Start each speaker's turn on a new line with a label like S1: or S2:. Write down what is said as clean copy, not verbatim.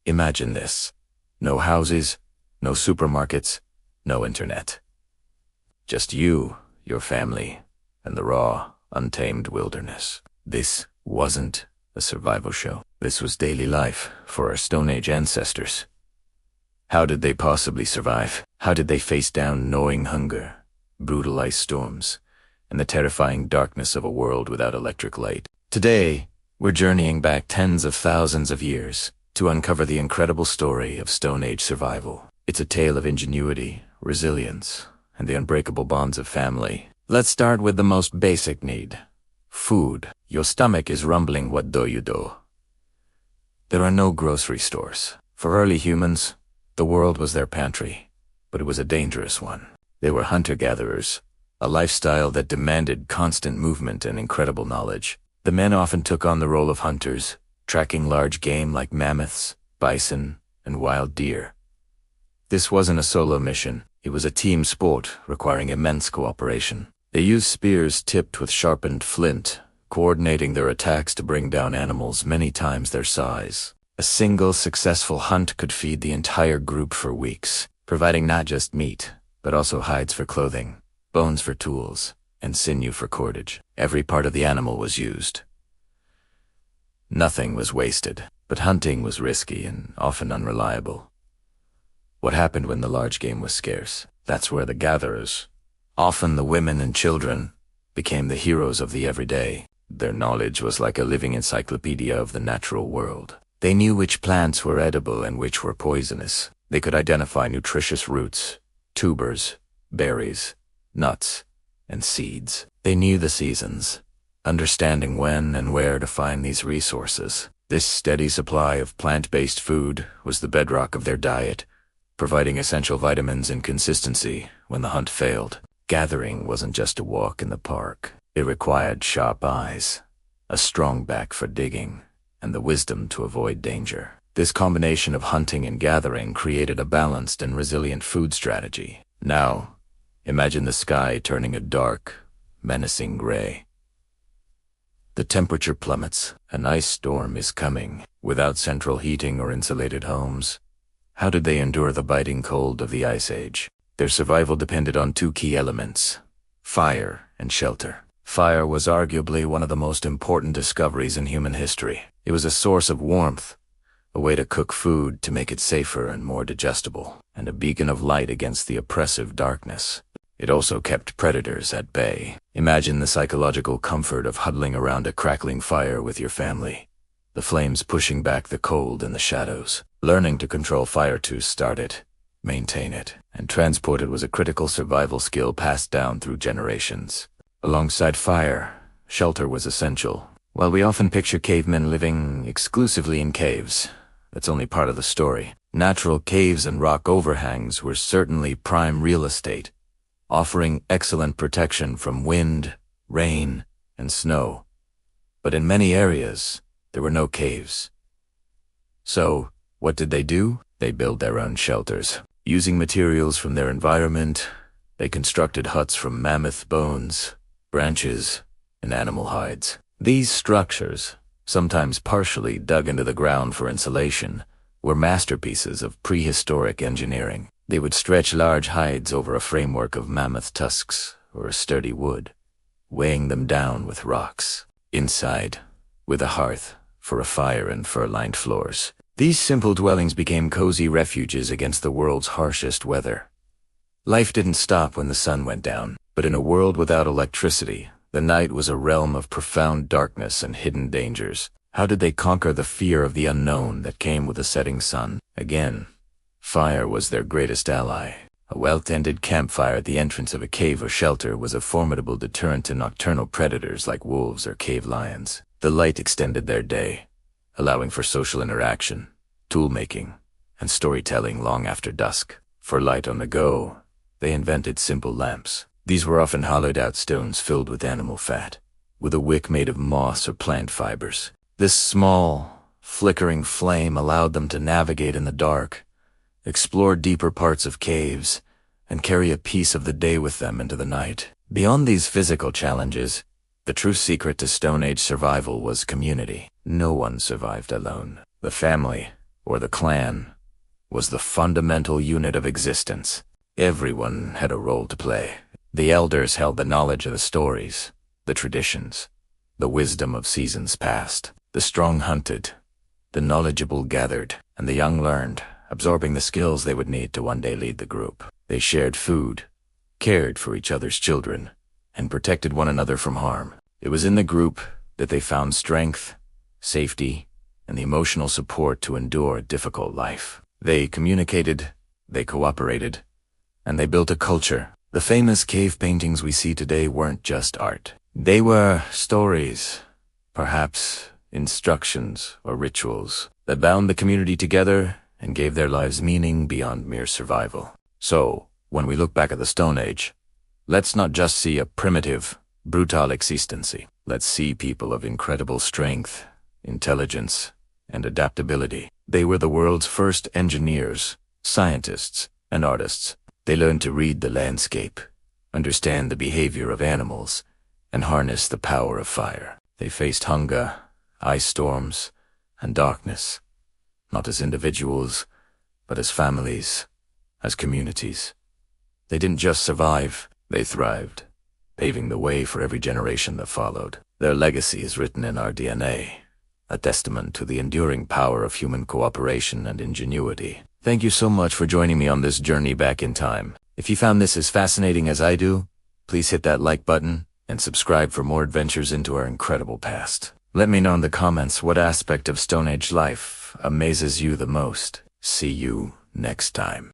S1: Imagine this. No houses, no supermarkets, no internet. Just you, your family, and the raw, untamed wilderness. This wasn't a survival show. This was daily life for our Stone Age ancestors. How did they possibly survive? How did they face down gnawing hunger, brutal ice storms, and the terrifying darkness of a world without electric light? Today, we're journeying back tens of thousands of years to uncover the incredible story of Stone Age survival. It's a tale of ingenuity, resilience, and the unbreakable bonds of family. Let's start with the most basic need: food. Your stomach is rumbling, what do you do? There are no grocery stores. For early humans, the world was their pantry, but it was a dangerous one. They were hunter-gatherers, a lifestyle that demanded constant movement and incredible knowledge. The men often took on the role of hunters, tracking large game like mammoths, bison, and wild deer. This wasn't a solo mission. It was a team sport requiring immense cooperation. They used spears tipped with sharpened flint, coordinating their attacks to bring down animals many times their size. A single successful hunt could feed the entire group for weeks, providing not just meat, but also hides for clothing, bones for tools, and sinew for cordage. Every part of the animal was used. Nothing was wasted, but hunting was risky and often unreliable. What happened when the large game was scarce? That's where the gatherers, often the women and children, became the heroes of the everyday. Their knowledge was like a living encyclopedia of the natural world. They knew which plants were edible and which were poisonous. They could identify nutritious roots, tubers, berries, nuts, and seeds. They knew the seasons, understanding when and where to find these resources. This steady supply of plant-based food was the bedrock of their diet, providing essential vitamins and consistency when the hunt failed. Gathering wasn't just a walk in the park. It required sharp eyes, a strong back for digging, and the wisdom to avoid danger. This combination of hunting and gathering created a balanced and resilient food strategy. Now, imagine the sky turning a dark, menacing gray. The temperature plummets. An ice storm is coming. Without central heating or insulated homes, how did they endure the biting cold of the Ice Age? Their survival depended on two key elements: fire and shelter. Fire was arguably one of the most important discoveries in human history. It was a source of warmth, a way to cook food to make it safer and more digestible, and a beacon of light against the oppressive darkness. It also kept predators at bay. Imagine the psychological comfort of huddling around a crackling fire with your family, the flames pushing back the cold and the shadows. Learning to control fire, to start it, maintain it, and transport it was a critical survival skill passed down through generations. Alongside fire, shelter was essential. While we often picture cavemen living exclusively in caves, that's only part of the story. Natural caves and rock overhangs were certainly prime real estate, offering excellent protection from wind, rain, and snow. But in many areas, there were no caves. So, what did they do? They built their own shelters. Using materials from their environment, they constructed huts from mammoth bones, branches, and animal hides. These structures, sometimes partially dug into the ground for insulation, were masterpieces of prehistoric engineering. They would stretch large hides over a framework of mammoth tusks or a sturdy wood, weighing them down with rocks. Inside, with a hearth for a fire and fur-lined floors, these simple dwellings became cozy refuges against the world's harshest weather. Life didn't stop when the sun went down, but in a world without electricity, the night was a realm of profound darkness and hidden dangers. How did they conquer the fear of the unknown that came with the setting sun? Again, fire was their greatest ally. A well-tended campfire at the entrance of a cave or shelter was a formidable deterrent to nocturnal predators like wolves or cave lions. The light extended their day, allowing for social interaction, tool-making, and storytelling long after dusk. For light on the go, they invented simple lamps. These were often hollowed-out stones filled with animal fat, with a wick made of moss or plant fibers. This small, flickering flame allowed them to navigate in the dark, explore deeper parts of caves, and carry a piece of the day with them into the night. Beyond these physical challenges, the true secret to Stone Age survival was community. No one survived alone. The family, or the clan, was the fundamental unit of existence. Everyone had a role to play. The elders held the knowledge of the stories, the traditions, the wisdom of seasons past. The strong hunted, the knowledgeable gathered, and the young learned, absorbing the skills they would need to one day lead the group. They shared food, cared for each other's children, and protected one another from harm. It was in the group that they found strength, safety, and the emotional support to endure a difficult life. They communicated, they cooperated, and they built a culture. The famous cave paintings we see today weren't just art. They were stories, perhaps instructions or rituals, that bound the community together and gave their lives meaning beyond mere survival. So, when we look back at the Stone Age, let's not just see a primitive, brutal existency. Let's see people of incredible strength, intelligence, and adaptability. They were the world's first engineers, scientists, and artists. They learned to read the landscape, understand the behavior of animals, and harness the power of fire. They faced hunger, ice storms, and darkness, not as individuals, but as families, as communities. They didn't just survive, they thrived, paving the way for every generation that followed. Their legacy is written in our DNA, a testament to the enduring power of human cooperation and ingenuity. Thank you so much for joining me on this journey back in time. If you found this as fascinating as I do, please hit that like button and subscribe for more adventures into our incredible past. Let me know in the comments what aspect of Stone Age life amazes you the most. See you next time.